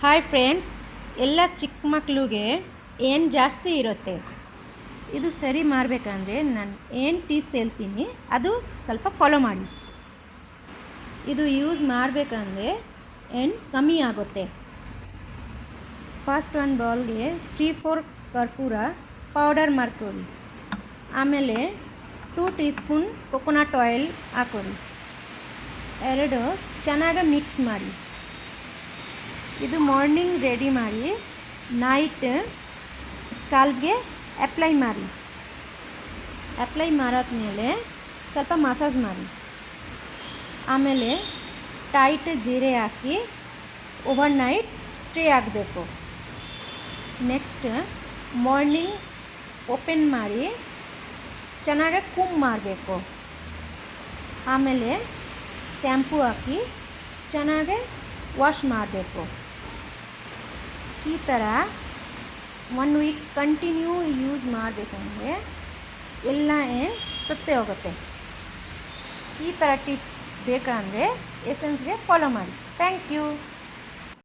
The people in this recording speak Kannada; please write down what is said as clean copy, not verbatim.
ಹಾಯ್ ಫ್ರೆಂಡ್ಸ್, ಎಲ್ಲ ಚಿಕ್ಕ ಮಕ್ಕಳಿಗೆ ಏನು ಜಾಸ್ತಿ ಇರುತ್ತೆ. ಇದು ಸರಿ ಮಾಡಬೇಕಂದ್ರೆ ನಾನು ಏನು ಟಿಪ್ಸ್ ಹೇಳ್ತೀನಿ ಅದು ಸ್ವಲ್ಪ ಫಾಲೋ ಮಾಡಿ. ಇದು ಯೂಸ್ ಮಾಡಬೇಕಂದ್ರೆ ಏನು ಕಮ್ಮಿ ಆಗುತ್ತೆ. ಫಸ್ಟ್ ಒಂದು ಬೌಲ್ಗೆ 3-4 ಕರ್ಪೂರ ಪೌಡರ್ ಮಾಡ್ಕೊಳ್ಳಿ. ಆಮೇಲೆ 2 ಟೀ ಸ್ಪೂನ್ ಕೊಕೊನಟ್ ಆಯಿಲ್ ಹಾಕೊಳ್ಳಿ. ಎರಡು ಚೆನ್ನಾಗಿ ಮಿಕ್ಸ್ ಮಾಡಿ. ಇದು ಮಾರ್ನಿಂಗ್ ರೆಡಿ ಮಾಡಿ ನೈಟ್ ಸ್ಕಾಲ್ಪ್ಗೆ ಅಪ್ಲೈ ಮಾಡಿ. ಅಪ್ಲೈ ಮಾಡಾದ್ಮೇಲೆ ಸ್ವಲ್ಪ ಮಸಾಜ್ ಮಾಡಿ. ಆಮೇಲೆ ಟೈಟ್ ಜೀರೆ ಹಾಕಿ ಓವರ್ ನೈಟ್ ಸ್ಟೇ ಆಗಬೇಕು. ನೆಕ್ಸ್ಟ್ ಮಾರ್ನಿಂಗ್ ಓಪನ್ ಮಾಡಿ ಚೆನ್ನಾಗಿ ಕುಮ್ ಮಾಡಬೇಕು. ಆಮೇಲೆ ಶ್ಯಾಂಪೂ ಹಾಕಿ ಚೆನ್ನಾಗಿ ವಾಶ್ ಮಾಡಬೇಕು. ಈ ಥರ 1 ವೀಕ್ ಕಂಟಿನ್ಯೂ ಯೂಸ್ ಮಾಡಬೇಕಂದ್ರೆ ಎಲ್ಲ ಏನು ಸತ್ತೇ ಹೋಗುತ್ತೆ. ಈ ಥರ ಟಿಪ್ಸ್ ಬೇಕಂದರೆ ಎಸೆನ್ಸ್ಗೆ ಫಾಲೋ ಮಾಡಿ. Thank you.